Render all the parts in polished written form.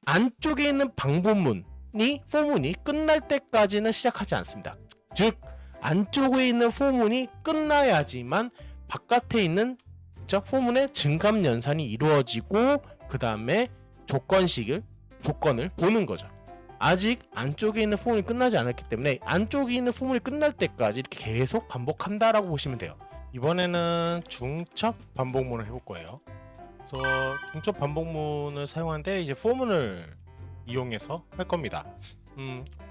안쪽에 있는 방법문이 포문이 끝날 때까지는 시작하지 않습니다. 즉 안쪽에 있는 포문이 끝나야지만 바깥에 있는 포문의 증감 연산이 이루어지고 그 다음에 조건을 보는 거죠. 아직 안쪽에 있는 포문이 끝나지 않았기 때문에 안쪽에 있는 포문이 끝날 때까지 이렇게 계속 반복한다라고 보시면 돼요. 이번에는 중첩 반복문을 해볼 거예요. 그래서 중첩 반복문을 사용하는데 이제 포문을 이용해서 할 겁니다.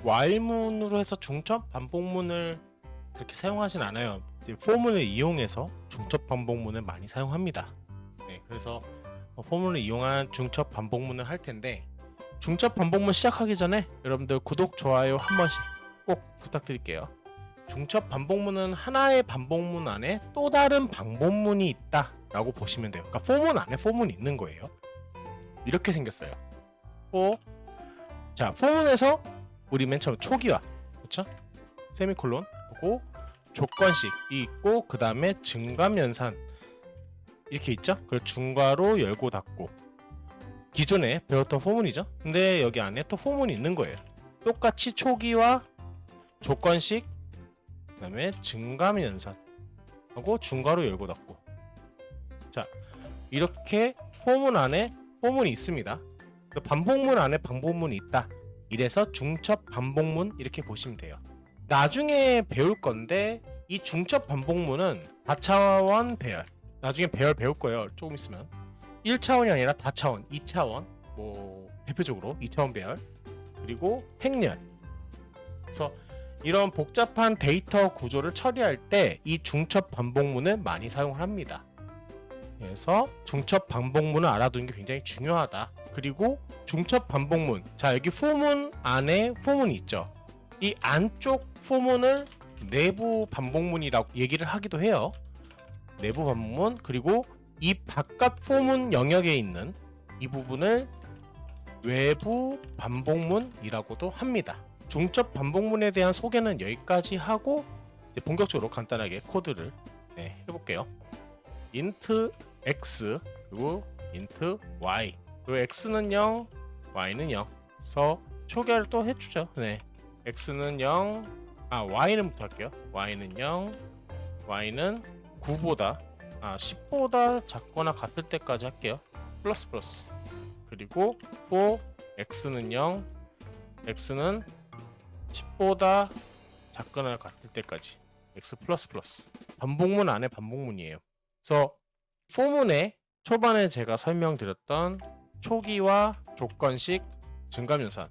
while문으로 해서 중첩 반복문을 그렇게 사용하진 않아요. 이제 포문을 이용해서 중첩 반복문을 많이 사용합니다. 네, 그래서 포문을 이용한 중첩 반복문을 할 텐데 중첩 반복문 시작하기 전에 여러분들 구독, 좋아요 한 번씩 꼭 부탁드릴게요. 중첩 반복문은 하나의 반복문 안에 또 다른 반복문이 있다 라고 보시면 돼요. 그러니까 포문 안에 포문이 있는 거예요. 이렇게 생겼어요. 자, 포문에서 우리 맨 처음 초기화, 그쵸? 세미콜론 하고 조건식이 있고 그 다음에 증감 연산 이렇게 있죠? 그리고 중괄호 열고 닫고 기존에 배웠던 포문이죠. 근데 여기 안에 또 포문이 있는 거예요. 똑같이 초기화, 조건식, 그 다음에 증감 연산 하고 중괄호 열고 닫고. 자, 이렇게 포문 안에 포문이 있습니다. 반복문 안에 반복문이 있다. 이래서 중첩 반복문 이렇게 보시면 돼요. 나중에 배울 건데 이 중첩 반복문은 다차원 배열, 나중에 배열 배울 거예요. 조금 있으면 1차원이 아니라 다차원, 2차원, 뭐 대표적으로 2차원 배열, 그리고 행렬. 그래서 이런 복잡한 데이터 구조를 처리할 때 이 중첩 반복문을 많이 사용을 합니다. 그래서 중첩 반복문을 알아두는 게 굉장히 중요하다. 그리고 중첩 반복문, 자 여기 포문 안에 포문이 있죠. 이 안쪽 포문을 내부 반복문이라고 얘기를 하기도 해요. 내부 반복문, 그리고 이 바깥 포문 영역에 있는 이 부분을 외부 반복문이라고도 합니다. 중첩 반복문에 대한 소개는 여기까지 하고 이제 본격적으로 간단하게 코드를 해볼게요. int x 그리고 int y, 그리고 x는 0, y는 0. 그래서 초기화를 또 해주죠. x는 0, y는부터 할게요. y는 0, y는 9보다 10보다 작거나 같을 때까지 할게요. 플러스 그리고 for x는 0, x는 10보다 작거나 같을 때까지 x 플러스 반복문 안에 반복문이에요. 그래서 포문에 초반에 제가 설명드렸던 초기화, 조건식, 증감연산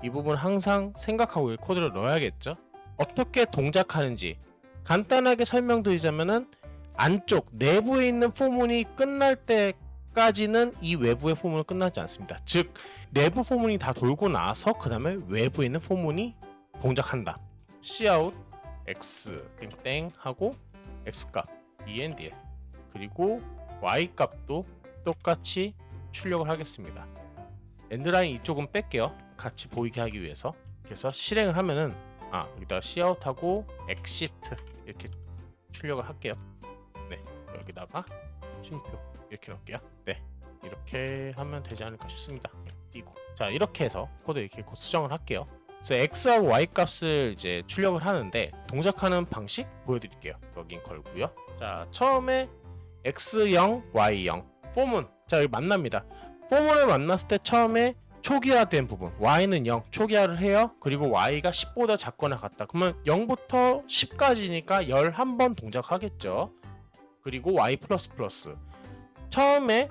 이 부분 항상 생각하고 코드를 넣어야겠죠. 어떻게 동작하는지 간단하게 설명드리자면은 안쪽 내부에 있는 포문이 끝날 때까지는 이 외부의 포문은 끝나지 않습니다. 즉 내부 포문이 다 돌고 나서 그 다음에 외부에 있는 포문이 동작한다. cout x 땡땡 하고 x값 endl, 그리고 y값도 똑같이 출력을 하겠습니다. 엔드라인 이쪽은 뺄게요. 같이 보이게 하기 위해서. 그래서 실행을 하면은 여기다가 cout하고 exit 이렇게 출력을 할게요. 여기다가 쉼표 이렇게 넣을게요. 이렇게 하면 되지 않을까 싶습니다. 띄고. 자, 이렇게 해서 코드 이렇게 수정을 할게요. 그래서 x하고 y 값을 이제 출력을 하는데 동작하는 방식 보여드릴게요. 여긴 걸고요. 자, 처음에 x0, y0 포문. 자, 여기 만납니다. 포문을 만났을 때 처음에 초기화된 부분 y는 0 초기화를 해요. 그리고 y가 10보다 작거나 같다. 그러면 0부터 10까지니까 11번 동작하겠죠. 그리고 y 플러스 처음에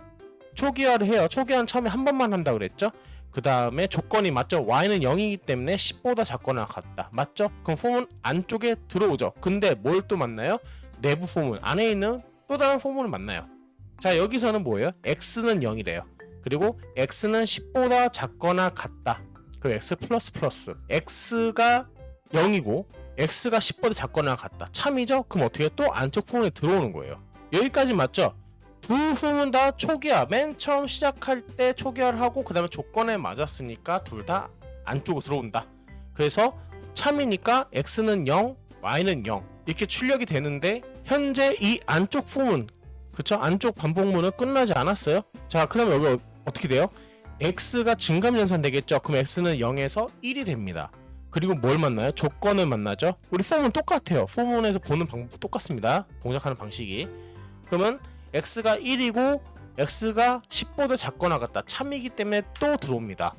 초기화를 해요. 초기화는 처음에 한 번만 한다 그랬죠. 그 다음에 조건이 맞죠. y는 0이기 때문에 10보다 작거나 같다. 맞죠? 그럼 포문 안쪽에 들어오죠. 근데 뭘 또 만나요? 내부 포문 안에 있는 또 다른 포문을 만나요. 자, 여기서는 뭐예요? x는 0이래요. 그리고 x는 10보다 작거나 같다. 그 x 플러스 x가 0이고 x가 10보다 작거나 같다. 참이죠? 그럼 어떻게 해요? 또 안쪽 포문에 들어오는 거예요. 여기까지 맞죠? 두 포문 다 초기화, 맨 처음 시작할 때 초기화를 하고 그 다음에 조건에 맞았으니까 둘 다 안쪽으로 들어온다. 그래서 참이니까 x는 0, y는 0 이렇게 출력이 되는데 현재 이 안쪽 포문, 그쵸? 안쪽 반복문은 끝나지 않았어요. 자, 그 다음에 여기 어떻게 돼요? x가 증감 연산되겠죠. 그럼 x는 0에서 1이 됩니다. 그리고 뭘 만나요? 조건을 만나죠. 우리 포문 똑같아요. 포문에서 보는 방법 똑같습니다. 동작하는 방식이. 그러면 x가 1이고 x가 10보다 작거나 같다. 참이기 때문에 또 들어옵니다.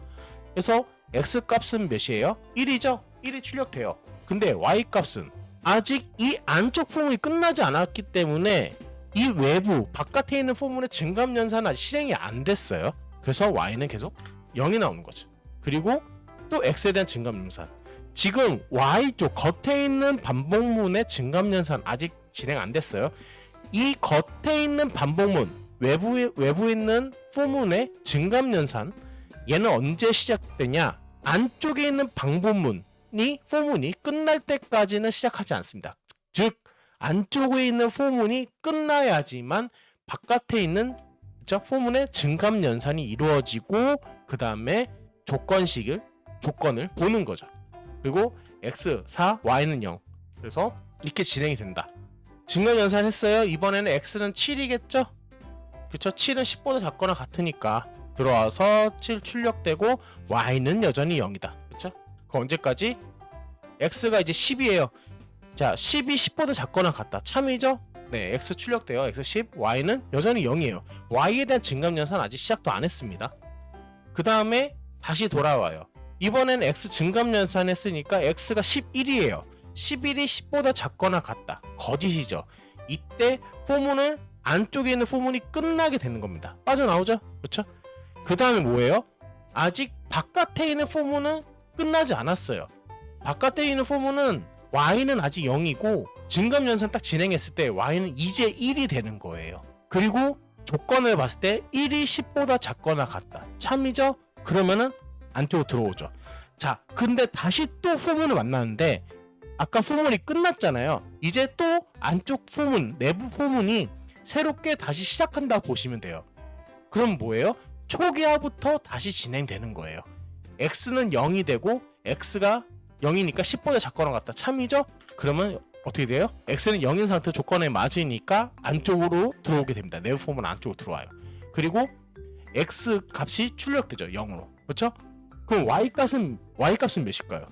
그래서 x 값은 몇이에요? 1이죠? 1이 출력돼요. 근데 y 값은 아직 이 안쪽 포문이 끝나지 않았기 때문에 이 외부 바깥에 있는 포문의 증감 연산은 아직 실행이 안 됐어요. 그래서 y는 계속 0이 나오는 거죠. 그리고 또 x에 대한 증감 연산. 지금 y쪽 겉에 있는 반복문의 증감 연산 아직 진행 안 됐어요. 이 겉에 있는 반복문 외부에 있는 포문의 증감 연산 얘는 언제 시작되냐? 안쪽에 있는 방법문이 포문이 끝날 때까지는 시작하지 않습니다. 즉 안쪽에 있는 포문이 끝나야지만 바깥에 있는 포문의 증감 연산이 이루어지고 그 다음에 조건을 보는 거죠. 그리고 x 4, y는 0. 그래서 이렇게 진행이 된다. 증감 연산했어요. 이번에는 x는 7이겠죠? 그쵸? 7은 10보다 작거나 같으니까 들어와서 7 출력되고 y는 여전히 0이다. 그쵸? 그 언제까지? x가 이제 10이에요. 자, 10이 10보다 작거나 같다. 참이죠? 네, x 출력돼요. x 10, y는 여전히 0이에요. y에 대한 증감 연산 아직 시작도 안 했습니다. 그 다음에 다시 돌아와요. 이번엔 x 증감 연산했으니까 x가 11이에요. 11이 10보다 작거나 같다. 거짓이죠. 이때 포문을 안쪽에 있는 포문이 끝나게 되는 겁니다. 빠져나오죠? 그렇죠? 그 다음에 뭐예요? 아직 바깥에 있는 포문은 끝나지 않았어요. 바깥에 있는 포문은 y는 아직 0이고 증감 연산 딱 진행했을 때 y는 이제 1이 되는 거예요. 그리고 조건을 봤을 때 1이 10보다 작거나 같다. 참이죠? 그러면은 안쪽으로 들어오죠. 자, 근데 다시 또 포문을 만나는데 아까 포문이 끝났잖아요. 이제 또 안쪽 포문, 내부 포문이 새롭게 다시 시작한다고 보시면 돼요. 그럼 뭐예요? 초기화부터 다시 진행되는 거예요. x는 0이 되고 x가 0이니까 10보다 작거나 같다. 참이죠? 그러면 어떻게 돼요? x는 0인 상태 조건에 맞으니까 안쪽으로 들어오게 됩니다. 내부 포문 안쪽으로 들어와요. 그리고 x 값이 출력되죠. 0으로. 그렇죠? 그럼 y값은 몇일까요?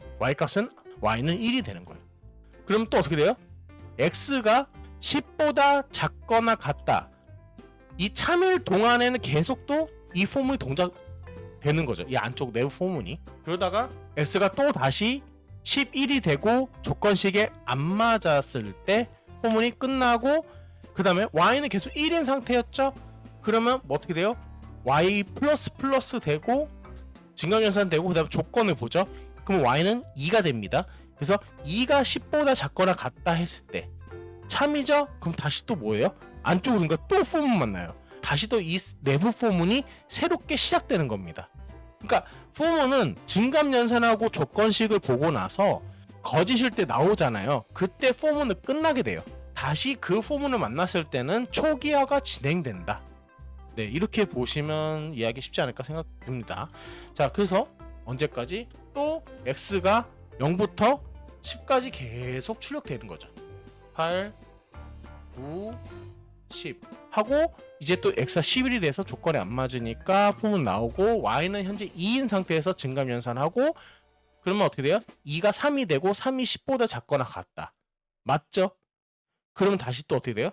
y는 1이 되는 거예요. 그럼 또 어떻게 돼요? x가 10보다 작거나 같다. 이 참일 동안에는 계속 또 이 포문이 동작되는 거죠. 이 안쪽 내부 포문이. 그러다가 x가 또 다시 11이 되고 조건식에 안 맞았을 때 포문이 끝나고 그 다음에 y는 계속 1인 상태였죠. 그러면 뭐 어떻게 돼요? y 플러스 되고 증감 연산되고 그 다음에 조건을 보죠. 그럼 y는 2가 됩니다. 그래서 2가 10보다 작거나 같다 했을 때 참이죠? 그럼 다시 또 뭐예요? 안쪽으로 그러니까 또 포문 만나요. 다시 또 이 내부 포문이 새롭게 시작되는 겁니다. 그러니까 포문은 증감 연산하고 조건식을 보고 나서 거짓일 때 나오잖아요. 그때 포문은 끝나게 돼요. 다시 그 포문을 만났을 때는 초기화가 진행된다. 네, 이렇게 보시면 이해하기 쉽지 않을까 생각됩니다. 자, 그래서 언제까지? 또 x가 0부터 10까지 계속 출력되는 거죠. 8, 9, 10 하고 이제 또 x가 11이 돼서 조건에 안 맞으니까 포문 나오고 y는 현재 2인 상태에서 증감 연산하고 그러면 어떻게 돼요? 2가 3이 되고 3이 10보다 작거나 같다. 맞죠? 그러면 다시 또 어떻게 돼요?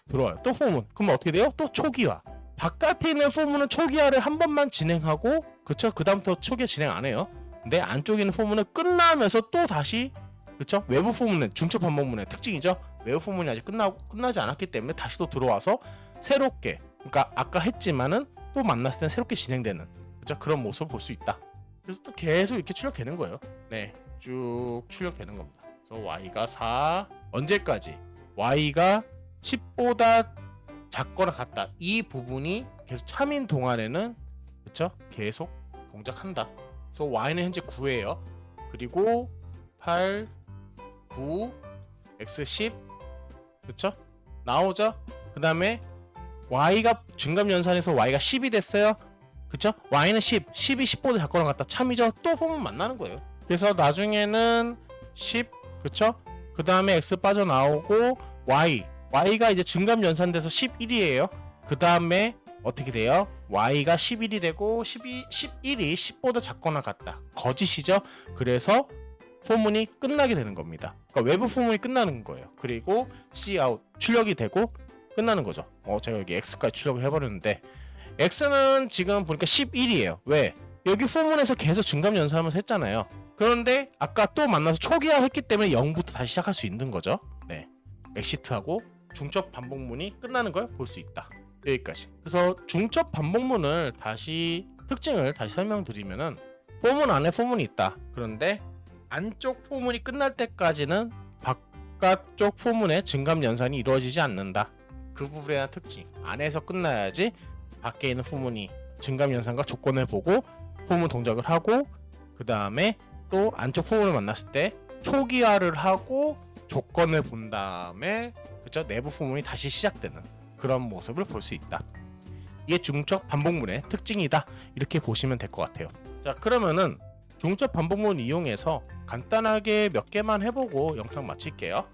들어와요. 또 포문. 그러면 어떻게 돼요? 또 초기화. 바깥에 있는 포문은 초기화를 한 번만 진행하고 그쵸? 그 다음부터 초기화 진행 안 해요. 근데 안쪽에 있는 포문은 끝나면서 또 다시 그쵸? 외부 포문은 중첩 반복문의 특징이죠. 외부 포문이 아직 끝나지 않았기 때문에 다시 또 들어와서 새롭게 그러니까 아까 했지만은 또 만났을 때는 새롭게 진행되는 그쵸? 그런 모습을 볼 수 있다. 그래서 또 계속 이렇게 출력되는 거예요. 네, 쭉 출력되는 겁니다. 그래서 y가 4 언제까지? y가 10보다 작거나 같다. 이 부분이 계속 참인 동안에는 그쵸? 계속 동작한다. 그래서 y는 현재 9예요. 그리고 8, 9, x 10 그쵸? 나오죠? 그 다음에 y가 증감 연산에서 y가 10이 됐어요. 그쵸? y는 10, 10이 10보다 작거나 같다. 참이죠? 또 보면 만나는 거예요. 그래서 나중에는 10 그쵸? 그 다음에 x 빠져나오고 y가 이제 증감 연산돼서 11이에요. 그 다음에 어떻게 돼요? y가 11이 되고 11이 10보다 작거나 같다. 거짓이죠. 그래서 포문이 끝나게 되는 겁니다. 그러니까 외부 포문이 끝나는 거예요. 그리고 cout 출력이 되고 끝나는 거죠. 제가 여기 x까지 출력을 해버렸는데 x는 지금 보니까 11이에요. 왜? 여기 포문에서 계속 증감 연산하면서 했잖아요. 그런데 아까 또 만나서 초기화 했기 때문에 0부터 다시 시작할 수 있는 거죠. 네, 엑시트하고 중첩 반복문이 끝나는 걸 볼 수 있다. 여기까지. 그래서 중첩 반복문을 특징을 다시 설명드리면은 포문 안에 포문이 있다. 그런데 안쪽 포문이 끝날 때까지는 바깥쪽 포문의 증감 연산이 이루어지지 않는다. 그 부분에 대한 특징. 안에서 끝나야지 밖에 있는 포문이 증감 연산과 조건을 보고 포문 동작을 하고 그 다음에 또 안쪽 포문을 만났을 때 초기화를 하고 조건을 본 다음에 그쵸? 내부 포문이 다시 시작되는 그런 모습을 볼 수 있다. 이게 중첩 반복문의 특징이다. 이렇게 보시면 될 것 같아요. 자, 그러면은 중첩 반복문 이용해서 간단하게 몇 개만 해보고 영상 마칠게요.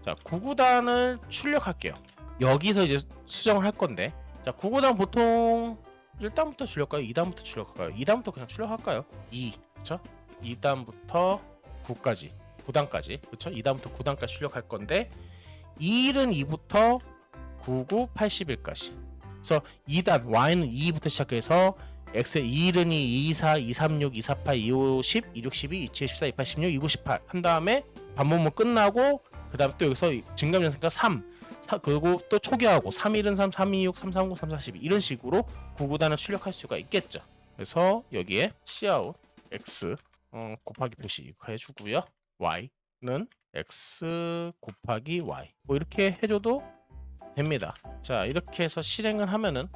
자, 9구단을 출력할게요. 여기서 이제 수정을 할 건데, 자, 9구단 보통 1단부터 출력할까요? 2단부터 출력할까요? 2단부터 그냥 출력할까요? 2, 그쵸? 2단부터 9까지, 9단까지, 그쵸? 2단부터 9단까지 출력할 건데 2일은 2부터 99, 81까지. 그래서 2단, y는 2부터 시작해서 x의 2일은 2, 24, 236, 248, 250, 262, 27, 14, 28, 16, 2918 한 다음에 반복문 끝나고 그 다음에 또 여기서 증감 연산가 3 그리고 또 초기화하고 3일은 3, 326, 339, 342 이런 식으로 9구단을 출력할 수가 있겠죠. 그래서 여기에 cout x 곱하기 표시 이거 해주고요. y는 x 곱하기 y 뭐 이렇게 해줘도 됩니다. 자, 이렇게 해서 실행을 하면은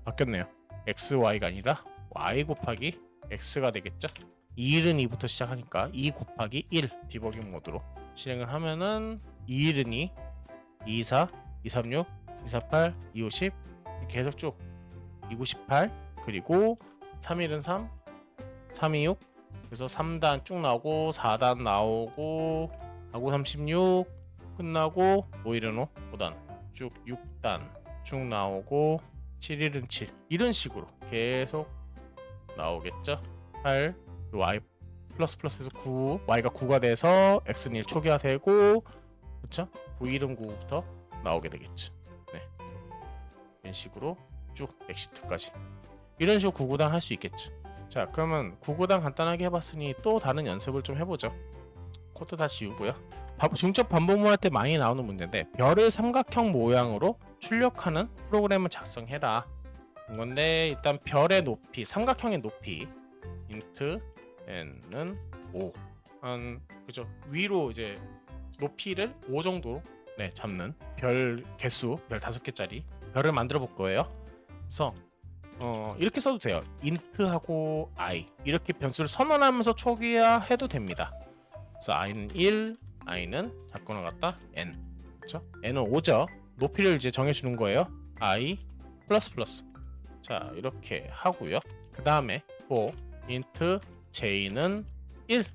바뀌었네요. xy가 아니라 y 곱하기 x가 되겠죠. 2일은 2부터 시작하니까 2 곱하기 1 디버깅 모드로 실행을 하면은 2일은 2, 24, 236, 248, 250 계속 쭉 298 그리고 3일은 3, 326 그래서 3단 쭉 나오고 4단 나오고 49, 36 끝나고 5일은 5, 5단 쭉 6단 쭉 나오고 7일은 7 이런 식으로 계속 나오겠죠. 8 y 플러스에서 9 y가 9가 돼서 x는 1 초기화되고 그쵸? 9일은 9부터 나오게 되겠죠. 네. 이런 식으로 쭉 엑시트까지 이런 식으로 9구단 할 수 있겠죠. 자, 그러면 9구단 간단하게 해봤으니 또 다른 연습을 좀 해보죠. 코드 다 지우고요. 중첩 반복문 할 때 많이 나오는 문제인데 별을 삼각형 모양으로 출력하는 프로그램을 작성해라. 이건데 일단 별의 높이, 삼각형의 높이 int n은 5 그죠? 위로 이제 높이를 5 정도로 잡는 별 개수 별 5개짜리 별을 만들어 볼 거예요. 그래서 이렇게 써도 돼요. int하고 i 이렇게 변수를 선언하면서 초기화해도 됩니다. 그래서 i는 1, i는 작거나 같다 n 그렇죠? n은 5죠. 높이를 이제 정해주는 거예요. i 플러스 자, 이렇게 하고요. 그 다음에 for int j는 1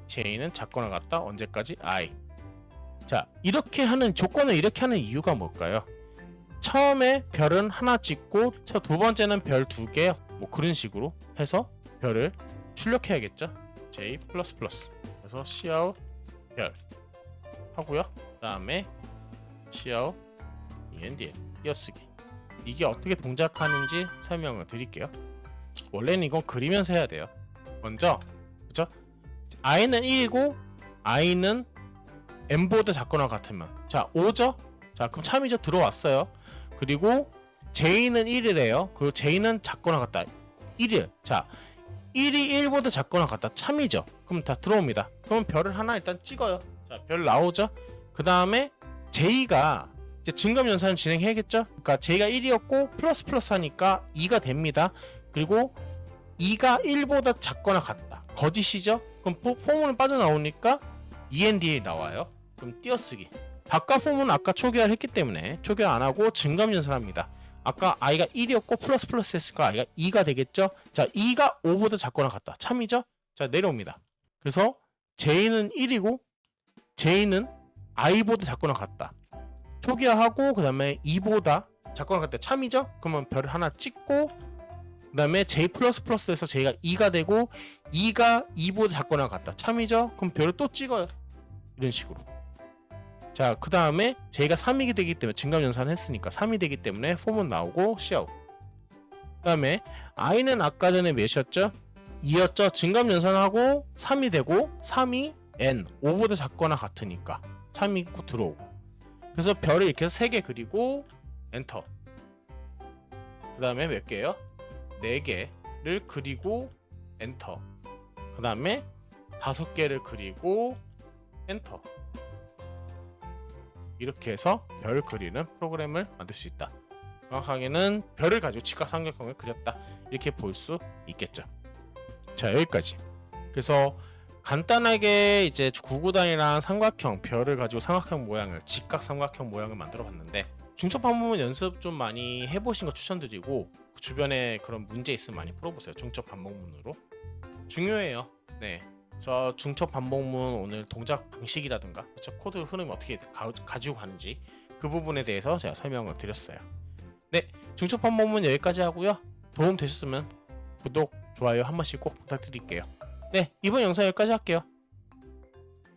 j는 작거나 같다 언제까지 i. 자, 이렇게 하는 조건을 이렇게 하는 이유가 뭘까요? 처음에 별은 하나 찍고 두 번째는 별 2개 뭐 그런 식으로 해서 별을 출력해야겠죠. j++ 그래서 cout 별 하고요. 그 다음에 cout endl 띄어쓰기 이게 어떻게 동작하는지 설명을 드릴게요. 원래는 이건 그리면서 해야 돼요. 먼저 그쵸? i는 1이고 i는 n보다 작거나 같으면 자 5죠? 자, 그럼 참이죠. 들어왔어요. 그리고 j는 1이래요. 그리고 j는 작거나 같다 1일. 자, 1이 1보다 작거나 같다 참이죠. 그럼 다 들어옵니다. 그럼 별을 하나 일단 찍어요. 자, 별 나오죠. 그 다음에 j가 이제 증감 연산을 진행해야겠죠. 그러니까 j가 1이었고 플러스 하니까 2가 됩니다. 그리고 2가 1보다 작거나 같다 거짓이죠. 그럼 포문을 빠져나오니까 endl 나와요. 그럼 띄어쓰기 바깥 포문은 아까 초기화를 했기 때문에 초기화 안하고 증감 연산합니다. 아까 i가 1이었고 플러스 했으니까 i가 2가 되겠죠. 자, 2가 5보다 작거나 같다 참이죠. 자, 내려옵니다. 그래서 j는 1이고 j는 i보다 작거나 같다 초기화하고 그 다음에 2보다 작거나 같다 참이죠. 그러면 별을 하나 찍고 그 다음에 J++에서 J가 2가 되고 2가 2보다 작거나 같다. 참이죠? 그럼 별을 또 찍어요. 이런 식으로. 자, 그 다음에 J가 3이 되기 때문에 증감연산을 했으니까 3이 되기 때문에 폼은 나오고 Cout. 그 다음에 I는 아까 전에 몇이었죠? 2였죠? 증감연산하고 3이 되고 3이 N 5보다 작거나 같으니까 3이 들어오고. 그래서 별을 이렇게 해서 3개 그리고 엔터. 그 다음에 몇 개예요? 4개를 그리고 엔터. 그 다음에 5개를 그리고 엔터. 이렇게 해서 별 그리는 프로그램을 만들 수 있다. 정확하게는 별을 가지고 직각삼각형을 그렸다. 이렇게 볼 수 있겠죠. 자, 여기까지. 그래서 간단하게 이제 구구단이랑 삼각형, 별을 가지고 삼각형 모양을, 직각삼각형 모양을 만들어 봤는데, 중첩 반복문 연습 좀 많이 해보신 거 추천드리고, 그 주변에 그런 문제 있으면 많이 풀어보세요. 중첩 반복문으로. 중요해요. 네. 그래서 중첩 반복문 오늘 동작 방식이라든가, 그렇죠? 코드 흐름이 어떻게 가지고 가는지 그 부분에 대해서 제가 설명을 드렸어요. 네, 중첩 반복문 여기까지 하고요. 도움 되셨으면 구독, 좋아요 한 번씩 꼭 부탁드릴게요. 네, 이번 영상 여기까지 할게요.